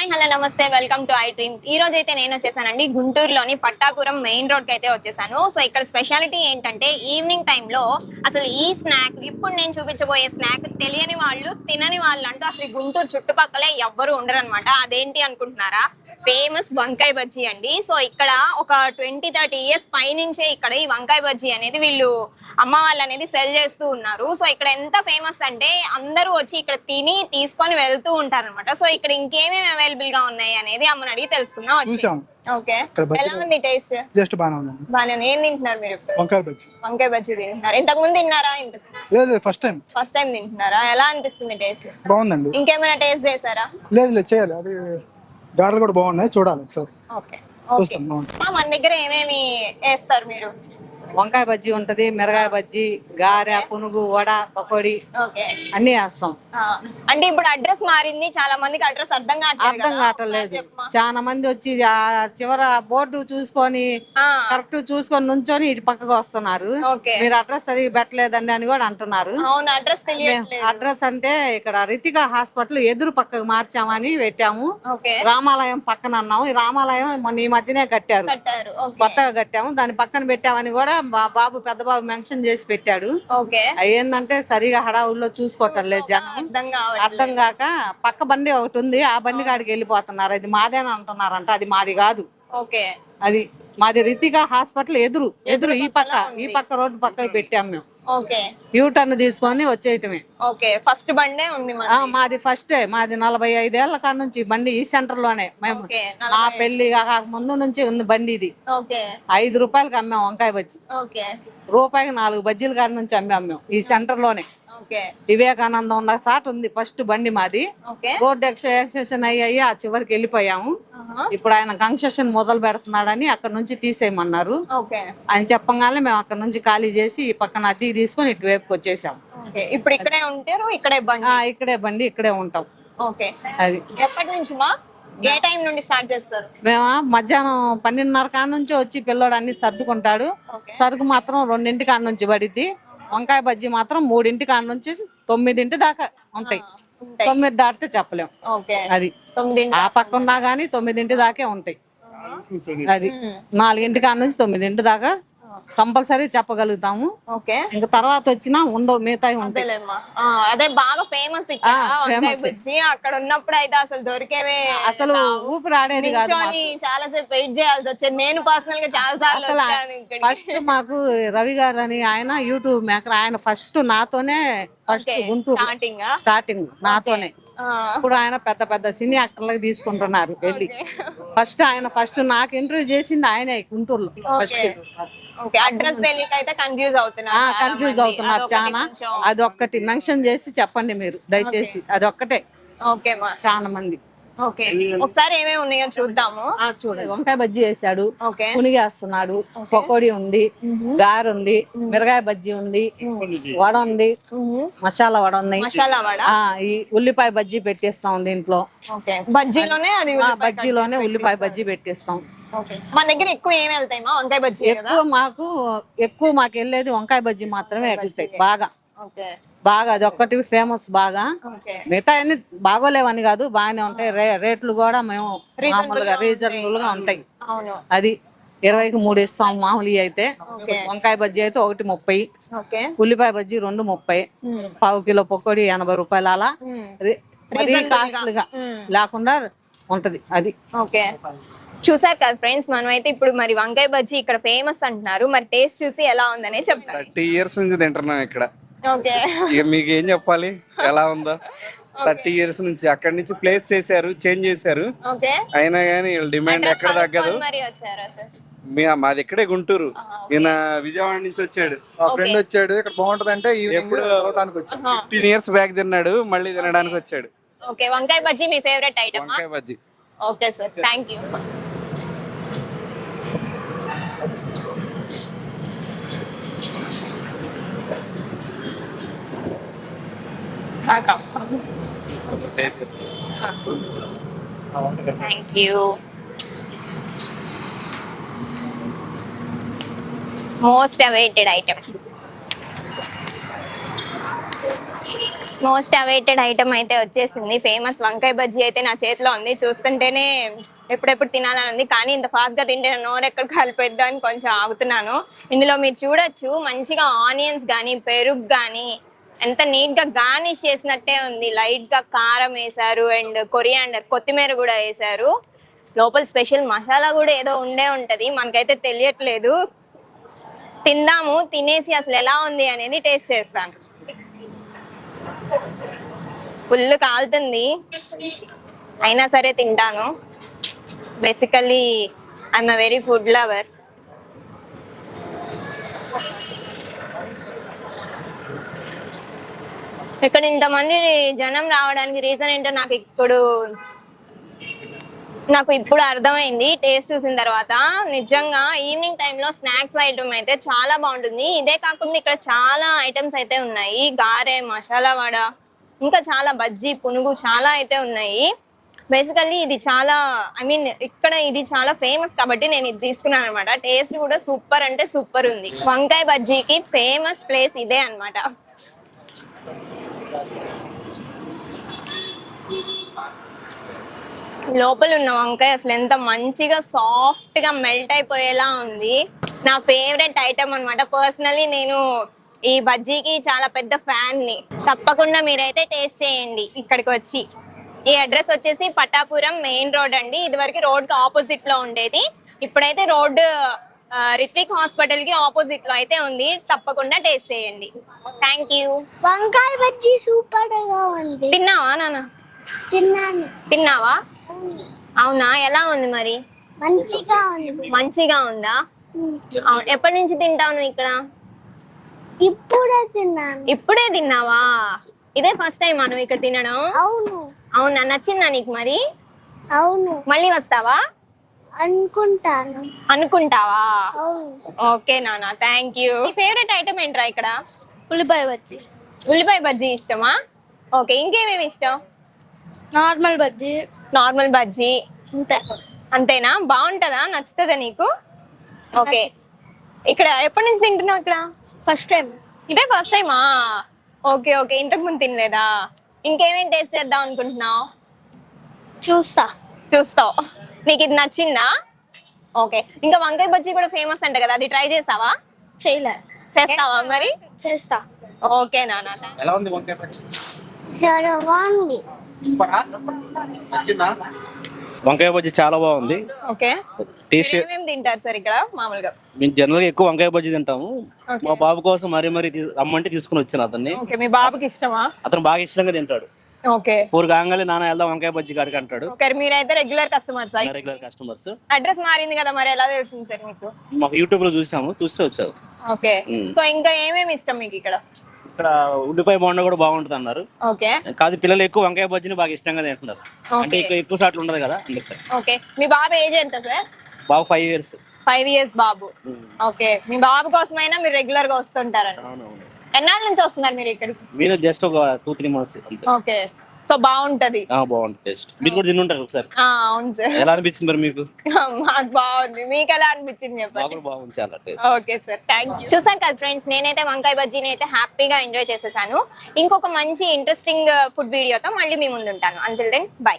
Hi hello నమస్తే welcome to I dream. ఈ రోజు అయితే నేను వచ్చేసానండి గుంటూరులోని పట్టాపురం మెయిన్ రోడ్ కి అయితే వచ్చేసాను. సో ఇక్కడ స్పెషాలిటీ ఏంటంటే ఈవినింగ్ టైంలో అసలు ఈ స్నాక్ ఇప్పుడు నేను చూపించబోయే స్నాక్ తెలియని వాళ్ళు తినని వాళ్ళు అంటూ అసలు గుంటూరు చుట్టుపక్కలే ఎవ్వరు ఉండరు అనమాట. అదేంటి అనుకుంటున్నారా? ఫేమస్ వంకాయ బజ్జీ అండి. సో ఇక్కడ ఒక 20-30 ఇయర్స్ పైనుంచే ఇక్కడ ఈ వంకాయ బజ్జీ అనేది వీళ్ళు అమ్మ వాళ్ళు అనేది సెల్ చేస్తూ ఉన్నారు. సో ఇక్కడ ఎంత ఫేమస్ అంటే అందరూ వచ్చి ఇక్కడ తిని తీసుకొని వెళ్తూ ఉంటారు అనమాట. సో ఇక్కడ ఇంకేమేమి అవైలబుల్ గా ఉన్నాయి అనేది అమ్మని అడిగి తెలుసుకుందాం. ఓకే, ఎలా ఉంది టేస్ట్? జస్ట్ బానే ఉంది. బానే ఉంది. ఏం తింటున్నారు మీరు? వంకాయ బజ్జీ. వంకాయ బజ్జీ తింటున్నారు. ఇంతకు ముందు తిన్నారా? లేదు, ఫస్ట్ టైం. ఫస్ట్ టైం తింటున్నారా? ఎలా అనిపిస్తుంది టేస్ట్? బాగుందండి. ఇంకేమైనా టేస్ట్ చేశారా? లేదు చేయాలి. అది గారెలు కూడా బాగున్నాయి, చూడాలి ఒకసారి. ఓకే, చూస్తాం. మన దగ్గర ఏమేమి వేస్తారు మీరు? వంకాయ బజ్జీ ఉంటది, మిరగాయ బజ్జీ, గారె, పునుగు, వడ, పకోడీ అన్ని వేస్తాం. అంటే ఇప్పుడు అడ్రస్ మారింది, చాలా మందికి అడ్రస్ అర్థం కావట్లేదు. చాలా మంది వచ్చి ఆ చివర బోర్డు చూసుకొని కరెక్ట్ చూసుకొని నుంచొని ఇటు పక్కకు వస్తున్నారు. మీరు అడ్రస్ అది పెట్టలేదండి అని కూడా అంటున్నారు. అడ్రస్ అంటే ఇక్కడ రితికా హాస్పిటల్ ఎదురు పక్కకు మార్చామని పెట్టాము. రామాలయం పక్కన అన్నాము. ఈ రామాలయం మొన్న ఈ మధ్యనే కట్టారు, కొత్తగా కట్టాము. దాని పక్కన పెట్టామని కూడా బాబు పెద్ద బాబు మెన్షన్ చేసి పెట్టాడు. ఏంటంటే సరిగా హడావుల్లో చూసుకోవటం లేదు జనం. అర్థం కాక పక్క బండి ఒకటి ఉంది, ఆ బండి కాడికి వెళ్ళిపోతున్నారు. అది మాదేనా అంటున్నారంట. అది మాది కాదు. అది మాది రితికా హాస్పిటల్ ఎదురు ఈ పక్క రోడ్డు పక్కకి పెట్టాము మేము. యూటర్న్ తీసుకొని వచ్చేయటమే. ఫస్ట్ బండే ఉంది మాది. ఫస్టే మాది. 45 ఏళ్ల కాడ నుంచి బండి ఈ సెంటర్ లోనే. మేము నా పెళ్లి ముందు నుంచి ఉంది బండి. ఇది 5 రూపాయలకి అమ్మాం వంకాయ బజ్జీ. రూపాయికి 4 బజ్జీల కాడ నుంచి అమ్మాం మేము ఈ సెంటర్ లోనే. వివేకానందం ఉన్న సాట్ ఉంది ఫస్ట్ బండి మాది. రోడ్ ఎక్స్టెన్షన్ అయ్యి ఆ చివరికి వెళ్ళిపోయాము. ఇప్పుడు ఆయన కన్స్ట్రక్షన్ మొదలు పెడుతున్నాడని అక్కడ నుంచి తీసేయమన్నారు. ఆయన చెప్పగానే మేము అక్కడ నుంచి ఖాళీ చేసి ఈ పక్కన అద్దె తీసుకొని ఇటు వైపుకి వచ్చేసాం. ఇప్పుడు ఇక్కడే ఉంటారు? ఇక్కడే బండి ఇక్కడే ఉంటాం. అది ఎప్పటి నుంచి ఏ టైం నుండి స్టార్ట్ చేస్తారు? మేము మధ్యాహ్నం 12:30 కాడ నుంచి వచ్చి పిల్లోడు అన్ని సర్దుకుంటాడు. సరుకు మాత్రం 2 కాడ నుంచి పడిద్ది. వంకాయ బజ్జీ మాత్రం 3 కాడ నుంచి 9 దాకా ఉంటాయి. 9 దాటితే చెప్పలేం. అది ఆ పక్క ఉన్నా గానీ 9 దాకే ఉంటాయి. అది 4 కాడ నుంచి 9 దాకా కంపల్సరీ చెప్పగలుగుతాము. ఇంకా తర్వాత వచ్చినా ఉండవు, మిగతా ఉంటాయి. అదే బాగా ఫేమస్ అక్కడ ఉన్నప్పుడు అయితే అసలు దొరికేవే, అసలు ఊపిరి ఆడేది కాదు. చాలా సేపు వెయిట్ చేయాల్సి వచ్చేది. నేను పర్సనల్ గా చాలా సార్లు. ఫస్ట్ మాకు రవి గారు అని ఆయన యూట్యూబ్ మేకర్. ఆయన ఫస్ట్ నాతోనే గుంటూరు స్టార్టింగ్ నాతోనే. ఇప్పుడు ఆయన పెద్ద పెద్ద సినీ యాక్టర్లకు తీసుకుంటున్నారు వెళ్ళి. ఫస్ట్ నాకు ఇంటర్వ్యూ చేసింది ఆయనే గుంటూరులో. అడ్రస్ తెలియకైతే కన్ఫ్యూజ్ అవుతున్నారు చాలా. అదొక్కటి మెన్షన్ చేసి చెప్పండి మీరు దయచేసి. అదొక్కటే. చాలా మంది. ఒకసారి ఏమేమి ఉన్నాయో చూద్దాము. చూడండి, వంకాయ బజ్జీ వేసాడు, పునిగేస్తున్నాడు, పకోడీ ఉంది, గారె ఉంది, మిరగాయ బజ్జీ ఉంది, వడ ఉంది, మసాలా వడ ఉంది, ఈ ఉల్లిపాయ బజ్జీ పెట్టేస్తాం దీంట్లో. బజ్జీలోనే ఉల్లిపాయ బజ్జీ పెట్టేస్తాం. మన దగ్గర ఎక్కువ ఏమి వెళ్తాయి వంకాయ బజ్జీ? ఎక్కువ మాకు వెళ్ళేది వంకాయ బజ్జీ మాత్రమే వెళ్తాయి బాగా. అది ఒక్కటి ఫేమస్ బాగా. మిగతా అన్ని బాగోలేవని కాదు, బాగానే ఉంటాయి. రేట్లు కూడా మేము మామూలుగా రీజనబుల్ గా ఉంటాయి. అది 20కి 3 ఇస్తాం మామూలు అయితే. వంకాయ బజ్జీ అయితే 1.30, ఉల్లిపాయ బజ్జీ 2.30, పావు కిలో పకోడీ 80 రూపాయలు. అలా కాస్ట్లీగా లేకుండా ఉంటది. అది చూసారు కదా ఫ్రెండ్స్, మనం అయితే ఇప్పుడు మరి వంకాయ బజ్జీ ఇక్కడ ఫేమస్ అంటున్నారు. మరి టేస్ట్ చూసి ఎలా ఉందనే చెప్తారు. 30 ఇయర్స్ నుంచి తింటున్నాం ఇక్కడ. మీకు ఏం చెప్పాలి ఎలా ఉందో. 30 ఇయర్స్ నుంచి అక్కడి నుంచి ప్లేస్ చేశారు, చేంజ్ చేశారు. అయినా గానీ డిమాండ్ ఎక్కడ తగ్గదు. మాది ఇక్కడే గుంటూరు. ఈయన విజయవాడ నుంచి వచ్చాడు. ఫ్రెండ్ వచ్చాడు, ఇక్కడ బాగుంటది అంటే 15 ఇయర్స్ బ్యాక్ తిన్నాడు, మళ్ళీ తినడానికి వచ్చాడు. వంకాయ బజ్జీ మీ ఫేవరెట్ ఐటమ్? వంకాయ bajji. Okay sir, thank you. Thank you. Most awaited item. Most awaited item అయితే వచ్చేసింది. ఫేమస్ వంకాయ బజ్జీ అయితే నా చేతిలో ఉంది. చూస్తుంటేనే ఎప్పుడెప్పుడు తినాలని ఉంది, కానీ ఇంత ఫాస్ట్ గా తింటే నోరు ఎక్కడ కలిపేద్దాం అని కొంచెం ఆగుతున్నాను. ఇందులో మీరు చూడొచ్చు మంచిగా ఆనియన్స్ గానీ పెరుగు గానీ ఎంత నీట్ గా గార్నిష్ చేసినట్టే ఉంది. లైట్ గా కారం వేసారు అండ్ కొరియాండర్ కొత్తిమీర కూడా వేసారు. లోపల స్పెషల్ మసాలా కూడా ఏదో ఉండే ఉంటది, మనకైతే తెలియట్లేదు. తిందాము, తినేసి అసలు ఎలా ఉంది అనేది టేస్ట్ చేస్తాను. ఫుల్ కాలుతుంది అయినా సరే తింటాను. Basically I'm a very food lover. ఇక్కడ ఇంతమంది జనం రావడానికి రీజన్ ఏంటో నాకు ఇప్పుడు అర్థమైంది టేస్ట్ చూసిన తర్వాత. నిజంగా ఈవినింగ్ టైంలో స్నాక్స్ ఐటమ్ అయితే చాలా బాగుంటుంది. ఇదే కాకుండా ఇక్కడ చాలా ఐటమ్స్ అయితే ఉన్నాయి. గారె, మసాలా వడ, ఇంకా చాలా బజ్జీ, పునుగు చాలా అయితే ఉన్నాయి. బేసికల్లీ ఇది చాలా ఇక్కడ ఇది చాలా ఫేమస్ కాబట్టి నేను ఇది తీసుకున్నాను అనమాట. టేస్ట్ కూడా సూపర్ అంటే సూపర్ ఉంది. వంకాయ బజ్జీకి ఫేమస్ ప్లేస్ ఇదే అన్నమాట. లోపల ఉన్న వంకాయ అసలు ఎంత మంచిగా సాఫ్ట్ గా మెల్ట్ అయిపోయేలా ఉంది. నా ఫేవరెట్ ఐటమ్ అన్నమాట. పర్సనలీ నేను ఈ బజ్జీకి చాలా పెద్ద ఫ్యాన్ ని. తప్పకుండా మీరైతే టేస్ట్ చేయండి ఇక్కడికి వచ్చి. ఈ అడ్రస్ వచ్చేసి పట్టాపురం మెయిన్ రోడ్ అండి. ఇదివరకు రోడ్ కి ఆపోజిట్ లో ఉండేది, ఇప్పుడైతే రోడ్ రిత్విక్ హాస్పిటల్ కి ఆపోజిట్ లో అయితే ఉంది. తప్పకుండా టేస్ట్ చేయండి. Thank you. వంకాయ బజ్జీ సూపర్ గా ఉంది. తిన్నావా నాన్న? తిన్నాను. తిన్నావా? అవునా, ఎలా ఉంది మరి? మంచిగా ఉంది. మంచిగా ఉందా? ఎప్పటి నుంచి తింటావు నువ్వు ఇక్కడ? ఇప్పుడే తిన్నాను. ఇప్పుడే తిన్నావా? ఇదే ఫస్ట్ టైం మనం ఇక్కడ తినడం? అవును. అవునా, నచ్చిందా నీకు మరి? అవును. మళ్ళీ వస్తావా? అనుకుంటాను. అనుకుంటావా? అవును. ఓకే నాన్న, థ్యాంక్ యూ. నీ ఫేవరెట్ ఐటమ్ ఏంట్రా ఇక్కడ? ఉల్లిపాయ బజ్జీ. ఉల్లిపాయ బజ్జీ ఇష్టమా? ఓకే, ఇంకేమేమి ఇష్టం? నార్మల్ బజ్జీ. నార్మల్ బజ్జీ అంతే. అంతేనా? బాగుంటుందా? నచ్చుతుందా నీకు? ఓకే, ఇక్కడ ఎప్పటి నుంచి తింటున్నావు ఇక్కడ? First time. ఇదే ఫస్ట్ టైమా? ఓకే ఓకే, ఇంతకు ముందు తినలేదా? ఇంకేమేం టేస్ట్ చేద్దాం అనుకుంటున్నావు? చూస్తావు. నీకు ఇది నచ్చిందా? ఓకే, ఇంకా వంకాయ బజ్జీ కూడా ఫేమస్ అంట కదా, అది ట్రై చేసావా? చేస్తావా మరి? చేస్తా. ఓకే నాన్న. ఎలా ఉంది వంకాయ బజ్జీ? చాలా బాగుంది. వంకాయ బజ్జీ చాలా బాగుంది. ఓకే, టేస్ట్ ఏమేమి తింటారు సార్ ఇక్కడ మామూలుగా? మేము జనరల్ గా ఎక్కువ వంకాయ బజ్జీ తింటాము. మా బాబు కోసం మరీ రమ్మంటే తీసుకుని వచ్చాను అతన్ని. ఓకే, మీ బాబుకి ఇష్టమా? అతను బాగా ఇష్టంగా తింటాడు. ఓకే, 4 కాగానే నాన్న వెళ్దాం వంకాయ బజ్జీ కాడికి అంటాడు. ఓకే, మీరైతే regular customers? Regular customers. Address మారింది కదా, మరి ఎలా తెలిసింది సార్ మీకు? మాకు యూట్యూబ్ లో చూస్తే వచ్చారు. ఓకే, సో ఇంకా ఏమేమి ఇష్టం మీకు ఇక్కడ? ఇక్కడ ఉల్లిపాయ బోండా కూడా బాగుంటుంది అన్నారు. ఓకే, కాదు పిల్లలు ఎక్కువ వంకాయ బజ్జీని బాగా ఇష్టంగా తింటున్నారు. అంటే ఎక్కువ సార్లు ఉండదు కదా అందుకే. ఓకే, మీ బాబు ఏజ్ ఎంత సార్? బాబు 5 years. 5 years బాబు. ఓకే, మీ బాబు కోసమైనా మీరు రెగ్యులర్ గా వస్తుంటారండి? ఎన్నాళ్ళ నుంచి వస్తున్నారు మీరు ఇక్కడికి? మీరు జస్ట్ ఒక 2-3 months. ఓకే, సో బాగుంటది. బాగుంటుంది టేస్ట్. మీరు కూడా తినుంటారు ఒకసారి. అవును సార్. ఎలా అనిపించింది మరి మీకు? మాకు బాగుంది, మీకు ఎలా అనిపించింది చెప్పండి. బాగుంది చాలా. Okay sir, thank you. చూసాను కదా ఫ్రెండ్స్, నేనైతే వంకాయ బజ్జీని అయితే హ్యాపీగా ఎంజాయ్ చేసేసాను. ఇంకొక మంచి ఇంట్రెస్టింగ్ ఫుడ్ వీడియోతో మళ్ళీ మీ ముందు ఉంటాను. Until then by.